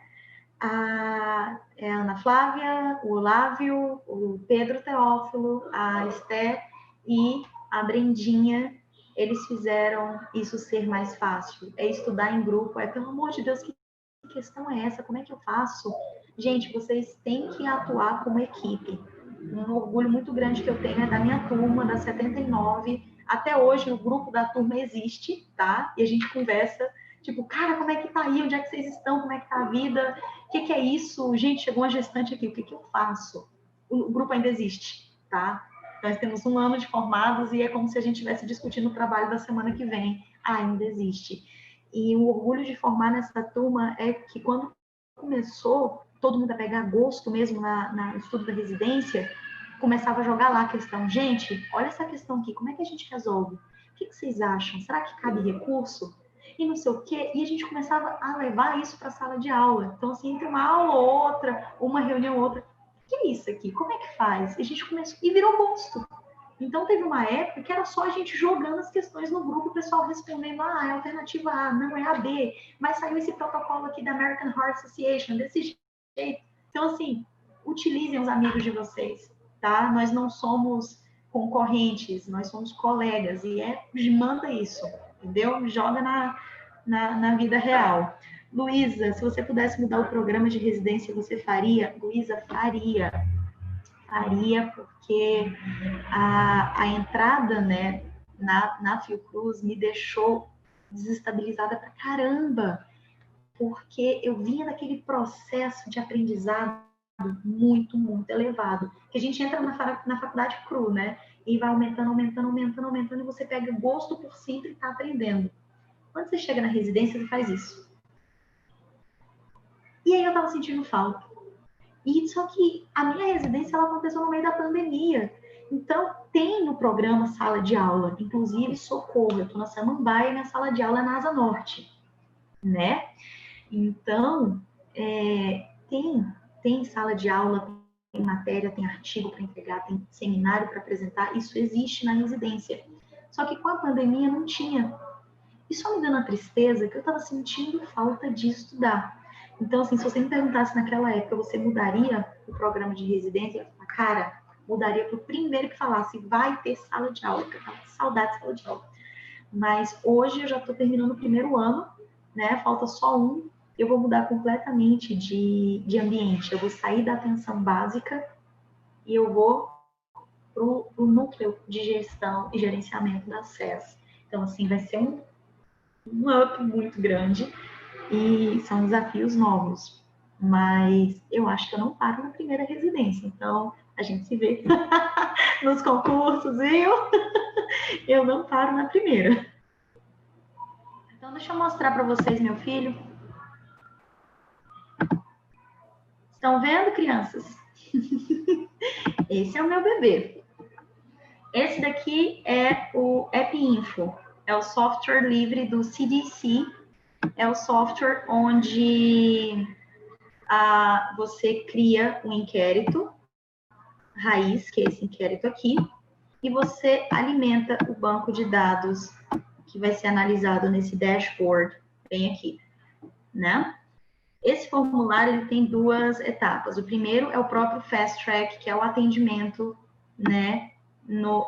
A Ana Flávia, o Olávio, o Pedro Teófilo, a Esté e a Brendinha, eles fizeram isso ser mais fácil. É estudar em grupo, pelo amor de Deus, que questão é essa? Como é que eu faço? Gente, vocês têm que atuar como equipe. Um orgulho muito grande que eu tenho é da minha turma, da 79. Até hoje o grupo da turma existe, tá? E a gente conversa, tipo, cara, como é que tá aí? Onde é que vocês estão? Como é que tá a vida? O que é isso? Gente, chegou uma gestante aqui, o que eu faço? O grupo ainda existe, tá? Nós temos 1 ano de formados e é como se a gente estivesse discutindo o trabalho da semana que vem. Ainda existe. E o orgulho de formar nessa turma é que quando começou todo mundo a pegar gosto mesmo no estudo da residência, começava a jogar lá a questão, gente, olha essa questão aqui, como é que a gente resolve? O que vocês acham? Será que cabe recurso? E não sei o quê. E a gente começava a levar isso para a sala de aula. Então, assim, entre uma aula ou outra, uma reunião ou outra, o que é isso aqui? Como é que faz? E a gente começou, e virou gosto. Então, teve uma época que era só a gente jogando as questões no grupo, o pessoal respondendo, é alternativa A, não é a B, mas saiu esse protocolo aqui da American Heart Association, desse jeito. Então, assim, utilizem os amigos de vocês, tá? Nós não somos concorrentes, nós somos colegas, e manda isso, entendeu? Joga na vida real. Luísa, se você pudesse mudar o programa de residência, você faria? Luísa, faria, porque a entrada, né, na Fiocruz me deixou desestabilizada pra caramba, porque eu vinha daquele processo de aprendizado muito, muito elevado, que a gente entra na faculdade cru, né, e vai aumentando, e você pega gosto por sempre estar aprendendo. Quando você chega na residência, você faz isso. E aí eu tava sentindo falta. E só que a minha residência ela aconteceu no meio da pandemia. Então, tem no programa sala de aula, inclusive socorro. Eu estou na Samambaia e minha sala de aula é na Asa Norte, né? Então, tem sala de aula, tem matéria, tem artigo para entregar, tem seminário para apresentar. Isso existe na residência. Só que com a pandemia não tinha. E só me dando a tristeza que eu estava sentindo falta de estudar. Então, assim, se você me perguntasse naquela época, você mudaria o programa de residência? Eu falava, cara, mudaria para o primeiro que falasse, vai ter sala de aula, porque eu tava com saudade de sala de aula. Mas hoje eu já estou terminando o primeiro ano, né? Falta só um. Eu vou mudar completamente de ambiente. Eu vou sair da atenção básica e eu vou para o núcleo de gestão e gerenciamento da SES. Então, assim, vai ser um up muito grande e são desafios novos. Mas eu acho que eu não paro na primeira residência. Então, a gente se vê nos concursos, viu? Eu não paro na primeira. Então, deixa eu mostrar para vocês meu filho. Estão vendo, crianças? Esse é o meu bebê. Esse daqui é o App Info. É o software livre do CDC. É o software onde você cria um inquérito raiz, que é esse inquérito aqui, e você alimenta o banco de dados que vai ser analisado nesse dashboard bem aqui, né? Esse formulário ele tem 2 etapas. O primeiro é o próprio Fast Track, que é o atendimento, né,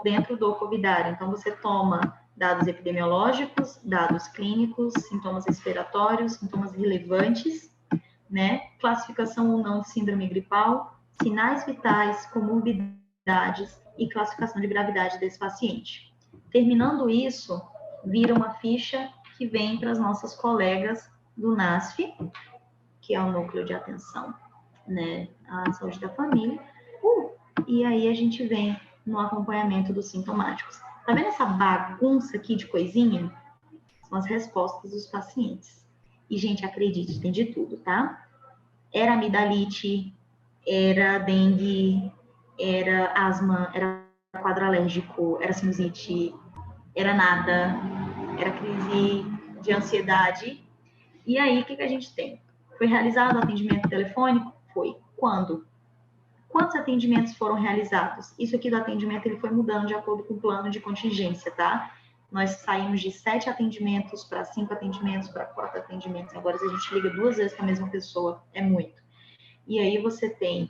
dentro do Covidário. Então, você toma dados epidemiológicos, dados clínicos, sintomas respiratórios, sintomas relevantes, né, classificação ou não de síndrome gripal, sinais vitais, comorbidades e classificação de gravidade desse paciente. Terminando isso, vira uma ficha que vem para as nossas colegas do NASF, que é o núcleo de atenção, né, à saúde da família, e aí a gente vem no acompanhamento dos sintomáticos. Tá vendo essa bagunça aqui de coisinha? São as respostas dos pacientes. E, gente, acredite, tem de tudo, tá? Era amidalite, era dengue, era asma, era quadro alérgico, era sinusite, era nada, era crise de ansiedade. E aí, o que a gente tem? Foi realizado o atendimento telefônico? Foi. Quando? Quantos atendimentos foram realizados? Isso aqui do atendimento ele foi mudando de acordo com o plano de contingência, tá? Nós saímos de 7 atendimentos para 5 atendimentos, para 4 atendimentos. Agora, se a gente liga 2 vezes para a mesma pessoa, é muito. E aí você tem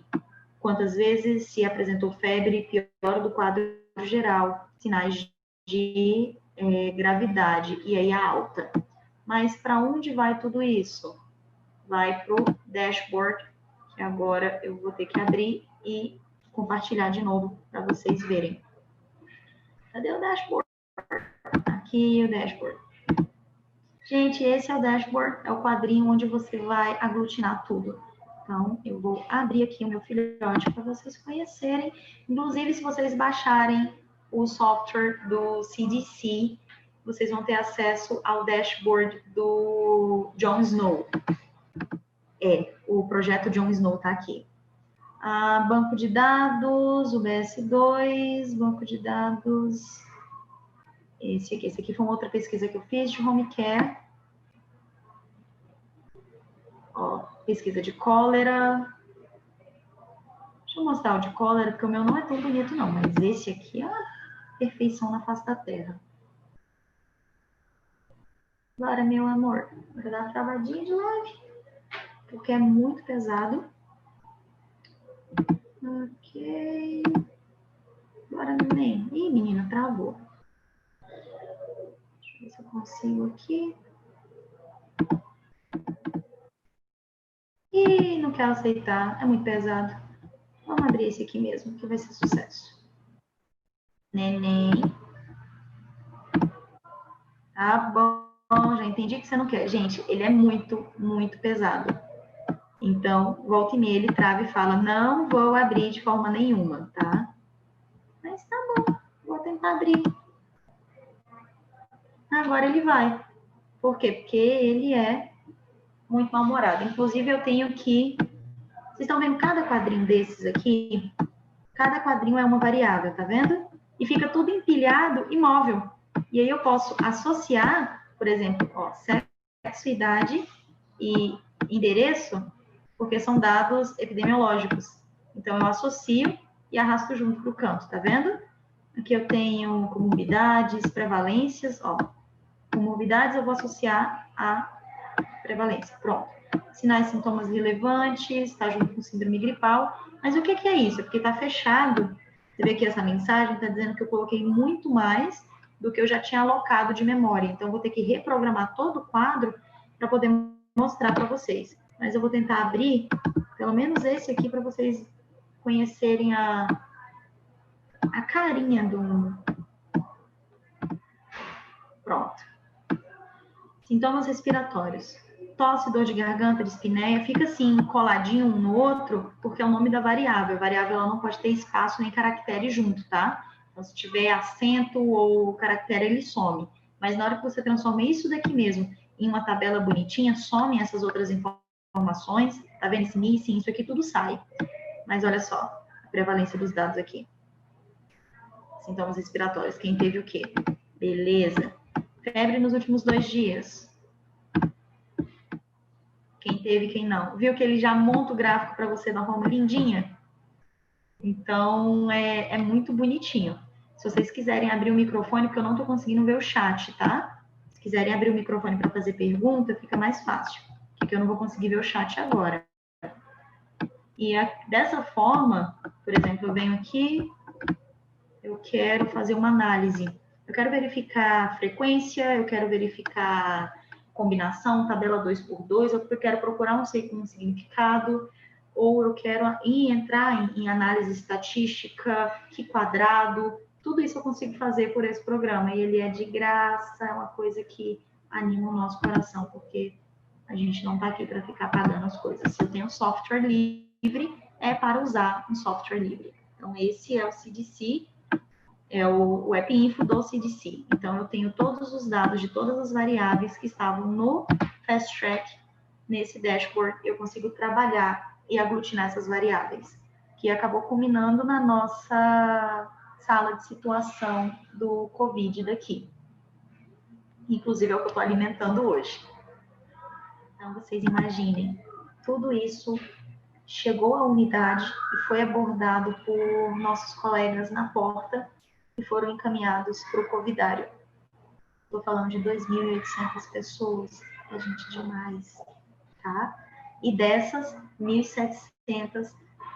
quantas vezes se apresentou febre, pior do quadro geral, sinais de gravidade, e aí a alta. Mas para onde vai tudo isso? Vai para o dashboard, que agora eu vou ter que abrir e compartilhar de novo para vocês verem. Cadê o dashboard? Aqui o dashboard. Gente, esse é o dashboard, é o quadrinho onde você vai aglutinar tudo. Então, eu vou abrir aqui o meu filhote para vocês conhecerem. Inclusive, se vocês baixarem o software do CDC, vocês vão ter acesso ao dashboard do Jon Snow. O projeto Jon Snow está aqui. Banco de dados, o BS2, banco de dados. Esse aqui foi uma outra pesquisa que eu fiz de home care. Ó, pesquisa de cólera. Deixa eu mostrar o de cólera, porque o meu não é tão bonito não, mas esse aqui é uma perfeição na face da terra. Agora, meu amor, vou dar uma travadinha de leve, porque é muito pesado. Ok. Agora, neném. Ih, menina, travou. Deixa eu ver se eu consigo aqui. Ih, não quero aceitar, é muito pesado. Vamos abrir esse aqui mesmo, que vai ser sucesso. Neném. Tá bom, já entendi que você não quer. Gente, ele é muito, muito pesado. Então, volta e meia, ele trava e fala, não vou abrir de forma nenhuma, tá? Mas tá bom, vou tentar abrir. Agora ele vai. Por quê? Porque ele é muito mal-humorado. Inclusive, eu tenho que... Vocês estão vendo cada quadrinho desses aqui? Cada quadrinho é uma variável, tá vendo? E fica tudo empilhado e móvel. E aí eu posso associar, por exemplo, ó, sexo, idade e endereço, porque são dados epidemiológicos. Então, eu associo e arrasto junto para o canto, tá vendo? Aqui eu tenho comorbidades, prevalências, ó. Comorbidades eu vou associar a prevalência, pronto. Sinais e sintomas relevantes, tá junto com síndrome gripal. Mas o que é isso? É porque tá fechado. Você vê aqui essa mensagem, tá dizendo que eu coloquei muito mais do que eu já tinha alocado de memória. Então, eu vou ter que reprogramar todo o quadro para poder mostrar para vocês. Mas eu vou tentar abrir, pelo menos esse aqui, para vocês conhecerem a carinha do... Pronto. Sintomas respiratórios. Tosse, dor de garganta, dispneia, fica assim, coladinho um no outro, porque é o nome da variável. A variável ela não pode ter espaço nem caractere junto, tá? Então, se tiver acento ou caractere, ele some. Mas na hora que você transforma isso daqui mesmo em uma tabela bonitinha, some essas outras informações. Tá vendo esse missing? Isso aqui tudo sai. Mas olha só, a prevalência dos dados aqui. Sintomas respiratórios. Quem teve o quê? Beleza. Febre nos últimos 2 dias. Quem teve, quem não. Viu que ele já monta o gráfico para você de uma forma lindinha? Então, é muito bonitinho. Se vocês quiserem abrir o microfone, porque eu não estou conseguindo ver o chat, tá? Se quiserem abrir o microfone para fazer pergunta, fica mais fácil. Porque eu não vou conseguir ver o chat agora. E dessa forma, por exemplo, eu venho aqui, eu quero fazer uma análise. Eu quero verificar frequência, eu quero verificar combinação, tabela 2x2, eu quero procurar um significado, ou eu quero entrar em análise estatística, que quadrado, tudo isso eu consigo fazer por esse programa. E ele é de graça, é uma coisa que anima o nosso coração, porque a gente não está aqui para ficar pagando as coisas. Se eu tenho software livre, é para usar um software livre. Então, esse é o CDC, é o App Info do CDC. Então, eu tenho todos os dados de todas as variáveis que estavam no Fast Track. Nesse dashboard, eu consigo trabalhar e aglutinar essas variáveis, que acabou culminando na nossa sala de situação do Covid daqui. Inclusive, é o que eu estou alimentando hoje. Então, vocês imaginem, tudo isso chegou à unidade e foi abordado por nossos colegas na porta e foram encaminhados para o covidário. Estou falando de 2.800 pessoas, é gente demais, tá? E dessas, 1.700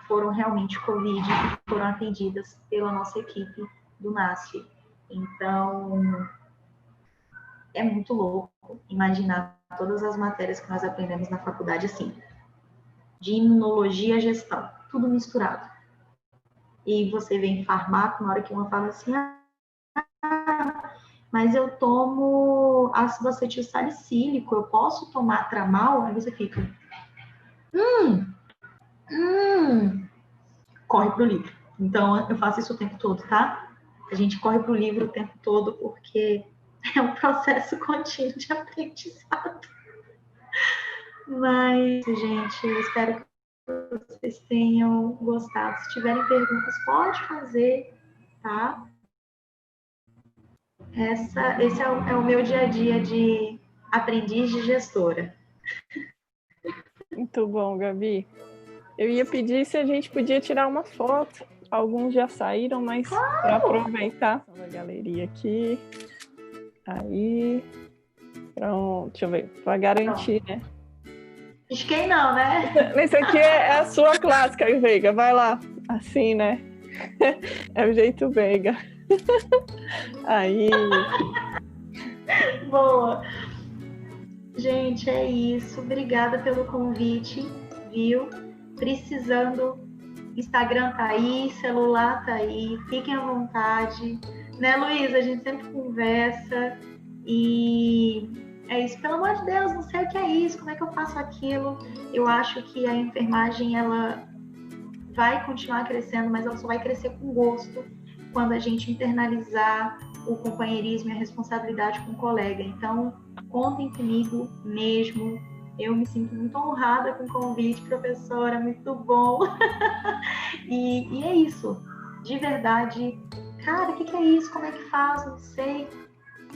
foram realmente Covid e foram atendidas pela nossa equipe do NASF. Então, é muito louco imaginar todas as matérias que nós aprendemos na faculdade assim, de imunologia à gestão, tudo misturado. e você vem farmaco, na hora que uma fala assim, mas eu tomo ácido acetil salicílico, eu posso tomar tramal? Aí você fica, corre pro livro. Então, eu faço isso o tempo todo, tá? A gente corre pro livro o tempo todo, porque é um processo contínuo de aprendizado. Mas, gente, eu espero que vocês tenham gostado. Se tiverem perguntas, pode fazer, tá? Esse é o meu dia a dia de aprendiz de gestora. Muito bom, Gabi. Eu ia pedir se a gente podia tirar uma foto. Alguns já saíram, mas para aproveitar a galeria aqui. Aí. Pronto, deixa eu ver. Para garantir, né? Pisquei não, né? Esse aqui é a sua clássica, Veiga. Vai lá. Assim, né? É o jeito Veiga. Aí. Boa. Gente, é isso. Obrigada pelo convite, viu? Precisando, Instagram tá aí, celular tá aí, fiquem à vontade. Né, Luísa? A gente sempre conversa e é isso. Pelo amor de Deus, não sei o que é isso, como é que eu faço aquilo? Eu acho que a enfermagem, ela vai continuar crescendo, mas ela só vai crescer com gosto quando a gente internalizar o companheirismo e a responsabilidade com o colega. Então, contem comigo mesmo. Eu me sinto muito honrada com o convite, professora, muito bom. E é isso, de verdade. Cara, o que é isso? Como é que faz? Não sei.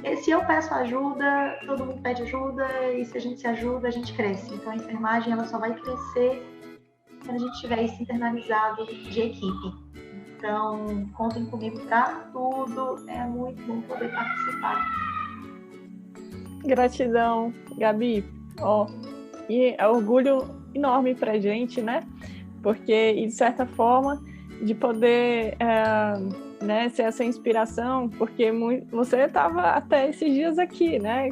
E se eu peço ajuda, todo mundo pede ajuda, e se a gente se ajuda, a gente cresce. Então, a enfermagem ela só vai crescer quando a gente tiver isso internalizado de equipe. Então, contem comigo para tudo. É muito bom poder participar. Gratidão, Gabi. E é orgulho enorme pra gente, né? Porque, de certa forma, de poder né, ser essa inspiração, porque você estava até esses dias aqui, né?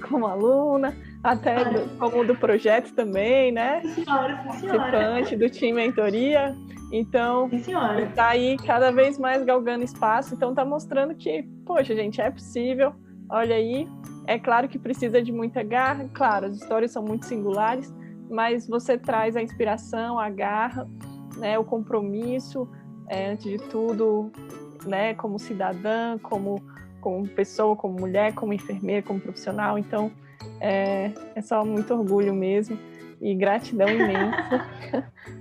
Como aluna, até como do projeto também, né? Senhora. Participante do time mentoria. Então, está aí cada vez mais galgando espaço. Então, está mostrando que, poxa, gente, é possível. Olha aí. É claro que precisa de muita garra. Claro, as histórias são muito singulares, mas você traz a inspiração, a garra, né, o compromisso, antes de tudo, né, como cidadã, como pessoa, como mulher, como enfermeira, como profissional. Então, é só muito orgulho mesmo e gratidão imensa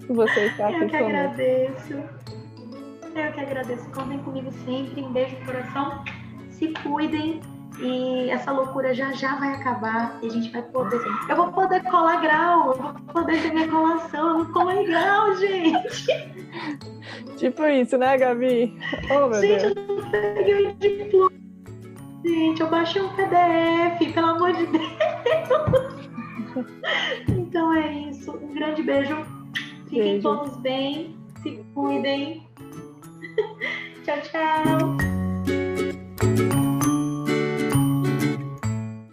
por você estar aqui conosco. Eu que agradeço. Contem comigo sempre. Um beijo no coração. Se cuidem. E essa loucura já vai acabar e a gente vai poder... Eu vou poder colar grau, eu vou poder ter minha colação, eu vou colar grau, gente! Tipo isso, né, Gabi? Oh, meu Deus! Eu não peguei o diploma. Gente, eu baixei um PDF, pelo amor de Deus! Então é isso. Um grande beijo. Fiquem todos bem. Se cuidem. Tchau, tchau!